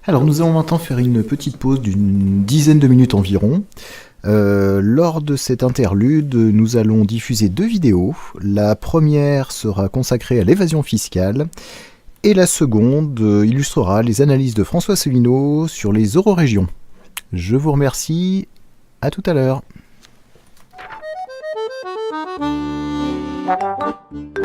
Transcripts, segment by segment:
Alors nous allons maintenant faire une petite pause d'une dizaine de minutes environ. Lors de cette interlude, nous allons diffuser deux vidéos. La première sera consacrée à l'évasion fiscale et la seconde illustrera les analyses de François Asselineau sur les eurorégions. Je vous remercie, à tout à l'heure.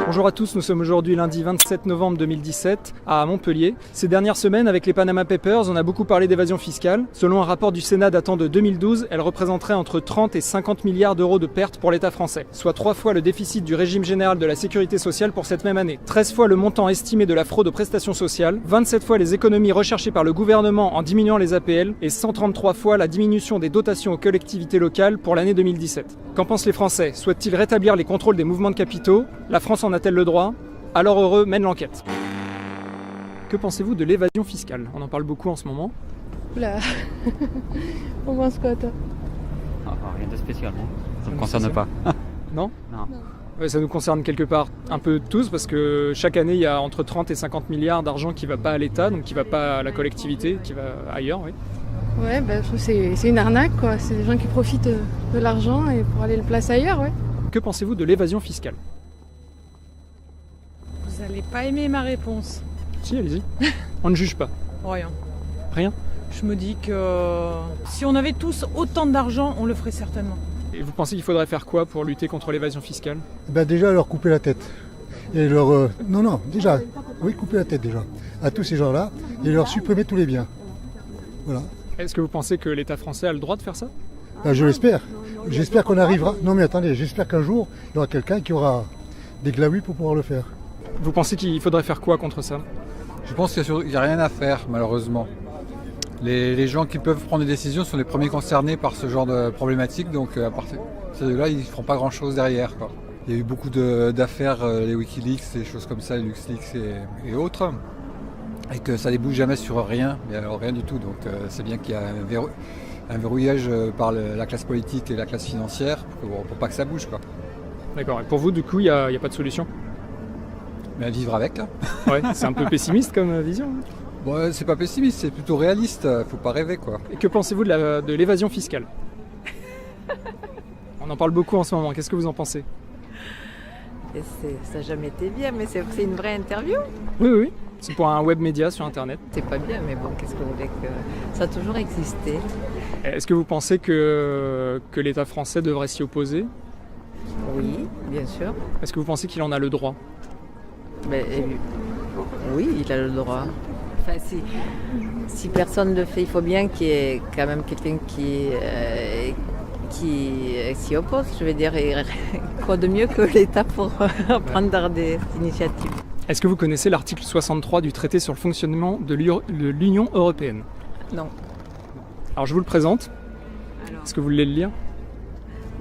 Bonjour à tous, nous sommes aujourd'hui lundi 27 novembre 2017 à Montpellier. Ces dernières semaines, avec les Panama Papers, on a beaucoup parlé d'évasion fiscale. Selon un rapport du Sénat datant de 2012, elle représenterait entre 30 et 50 milliards d'euros de pertes pour l'État français, soit 3 fois le déficit du régime général de la sécurité sociale pour cette même année, 13 fois le montant estimé de la fraude aux prestations sociales, 27 fois les économies recherchées par le gouvernement en diminuant les APL et 133 fois la diminution des dotations aux collectivités locales pour l'année 2017. Qu'en pensent les Français? Souhaitent-ils rétablir les contrôles des mouvements de capitaux? La France en a-t-elle le droit? Alors Heureux mène l'enquête. Que pensez-vous de l'évasion fiscale? On en parle beaucoup en ce moment. Oula. On pense quoi, toi? Rien de spécial, non. Ça ne me concerne pas. Non? Non. Ouais, ça nous concerne quelque part un peu tous parce que chaque année il y a entre 30 et 50 milliards d'argent qui ne va pas à l'État, donc qui ne va pas à la collectivité, qui va ailleurs, oui. Ouais, je trouve que c'est une arnaque, quoi. C'est des gens qui profitent de l'argent et pour aller le placer ailleurs, ouais. Que pensez-vous de l'évasion fiscale? Vous allez pas aimer ma réponse. Si, allez-y. On ne juge pas. Rien. Rien? Je me dis que si on avait tous autant d'argent, on le ferait certainement. Et vous pensez qu'il faudrait faire quoi pour lutter contre l'évasion fiscale? Déjà leur couper la tête. Et leur... couper la tête déjà. À tous ces gens-là et leur supprimer tous les biens. Voilà. Est-ce que vous pensez que l'État français a le droit de faire ça? Je l'espère. J'espère qu'on arrivera. Non mais attendez, j'espère qu'un jour, il y aura quelqu'un qui aura des glaouis pour pouvoir le faire. Vous pensez qu'il faudrait faire quoi contre ça? Je pense qu'il n'y a rien à faire, malheureusement. Les gens qui peuvent prendre des décisions sont les premiers concernés par ce genre de problématique, donc à partir de là, ils ne feront pas grand-chose derrière, quoi. Il y a eu beaucoup d'affaires, les Wikileaks, des choses comme ça, les LuxLeaks et autres, et que ça débouche jamais sur rien, mais alors rien du tout. Donc c'est bien qu'il y a un verrouillage par la classe politique et la classe financière pour pas que ça bouge, quoi. D'accord. Et pour vous, du coup, il n'y a pas de solution? Mais à vivre avec, là. Ouais, c'est un peu pessimiste comme vision. Bon, c'est pas pessimiste, c'est plutôt réaliste, faut pas rêver, quoi. Et que pensez-vous de l'évasion fiscale? On en parle beaucoup en ce moment, qu'est-ce que vous en pensez? Ça n'a jamais été bien, mais c'est une vraie interview. Oui, c'est pour un web média sur internet. C'est pas bien, mais bon, qu'est-ce que vous voulez que... Ça a toujours existé. Est-ce que vous pensez que l'État français devrait s'y opposer? Oui, bien sûr. Est-ce que vous pensez qu'il en a le droit? Oui, il a le droit. Enfin, si personne ne le fait, il faut bien qu'il y ait quand même quelqu'un qui s'y oppose. Je veux dire, quoi de mieux que l'État pour prendre des initiatives. Est-ce que vous connaissez l'article 63 du traité sur le fonctionnement de l'Union européenne? Non. Alors je vous le présente. Est-ce que vous voulez le lire?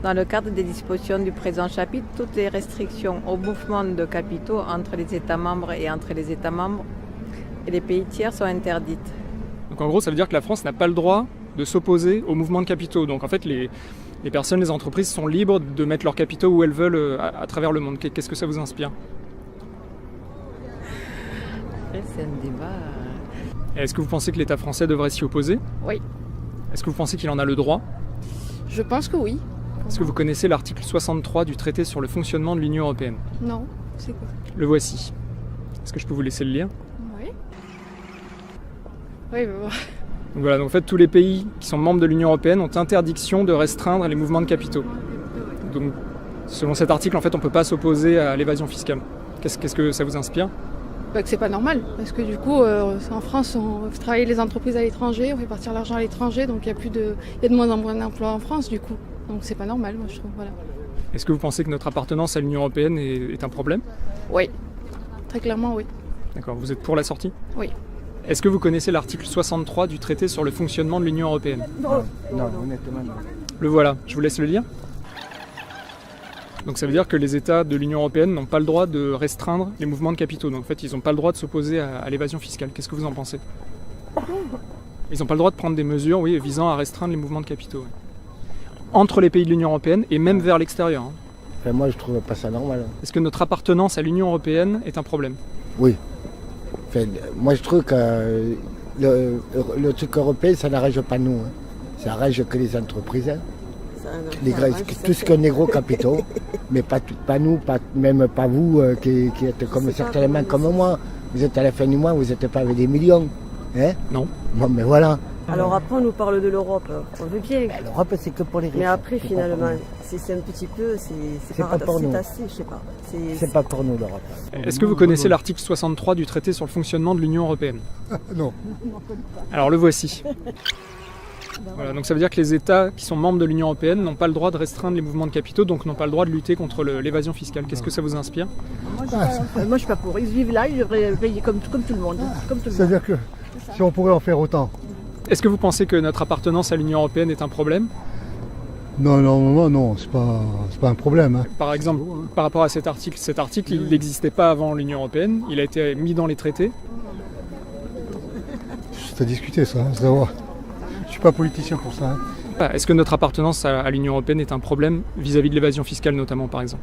Dans le cadre des dispositions du présent chapitre, toutes les restrictions au mouvement de capitaux entre les États membres et entre les États membres et les pays tiers sont interdites. Donc en gros, ça veut dire que la France n'a pas le droit de s'opposer au mouvement de capitaux. Donc en fait, les personnes, les entreprises sont libres de mettre leurs capitaux où elles veulent à travers le monde. Qu'est-ce que ça vous inspire? Après, c'est un débat. Est-ce que vous pensez que l'État français devrait s'y opposer? Oui. Est-ce que vous pensez qu'il en a le droit? Je pense que oui. Est-ce que vous connaissez l'article 63 du traité sur le fonctionnement de l'Union européenne? Non, c'est quoi? Le voici. Est-ce que je peux vous laisser le lire? Oui. Oui, Donc voilà, donc en fait, tous les pays qui sont membres de l'Union européenne ont interdiction de restreindre les mouvements de capitaux. Donc, selon cet article, en fait, on ne peut pas s'opposer à l'évasion fiscale. Qu'est-ce que ça vous inspire? que c'est pas normal, parce que du coup, en France, on fait travailler les entreprises à l'étranger, on fait partir l'argent à l'étranger, donc il y a de moins en moins d'emplois en France, du coup. Donc c'est pas normal, moi je trouve. Voilà. Est-ce que vous pensez que notre appartenance à l'Union européenne est un problème? Oui, très clairement oui. D'accord, vous êtes pour la sortie? Oui. Est-ce que vous connaissez l'article 63 du traité sur le fonctionnement de l'Union européenne? Non, honnêtement non. Le voilà, je vous laisse le lire. Donc ça veut dire que les États de l'Union européenne n'ont pas le droit de restreindre les mouvements de capitaux. Donc en fait, ils n'ont pas le droit de s'opposer à l'évasion fiscale. Qu'est-ce que vous en pensez? Ils n'ont pas le droit de prendre des mesures, oui, visant à restreindre les mouvements de capitaux. Oui. Entre les pays de l'Union européenne et même vers l'extérieur. Hein. Enfin, moi, je trouve pas ça normal. Est-ce que notre appartenance à l'Union européenne est un problème? Oui. Enfin, moi, je trouve que Le truc européen, ça n'arrange pas nous. Hein. Ça arrange que les entreprises. Hein. Tout ce qu'on est gros capitaux, mais pas nous, même pas vous qui êtes comme certainement comme moi. Vous êtes à la fin du mois, vous n'êtes pas avec des millions. Hein? Non. Bon, mais voilà. Alors après, on nous parle de l'Europe. On veut bien. L'Europe, c'est que pour les riches. Mais après, finalement, c'est un petit peu, c'est pas pour nous. C'est assez, je sais pas. C'est pas pour nous, l'Europe. Est-ce que vous connaissez l'article 63 du traité sur le fonctionnement de l'Union européenne? Non. Alors le voici. Voilà, donc ça veut dire que les États qui sont membres de l'Union européenne n'ont pas le droit de restreindre les mouvements de capitaux, donc n'ont pas le droit de lutter contre l'évasion fiscale. Qu'est-ce que ça vous inspire? Moi, je suis pas pour. Ils vivent là, ils devraient payer comme tout le monde. C'est-à-dire que si on pourrait en faire autant. Est-ce que vous pensez que notre appartenance à l'Union européenne est un problème? Non, c'est pas un problème. Hein. Par exemple, par rapport à cet article, il n'existait pas avant l'Union européenne, il a été mis dans les traités. C'est à discuter ça, c'est à voir. Je suis pas politicien pour ça. Hein. Est-ce que notre appartenance à l'Union européenne est un problème vis-à-vis de l'évasion fiscale notamment, par exemple?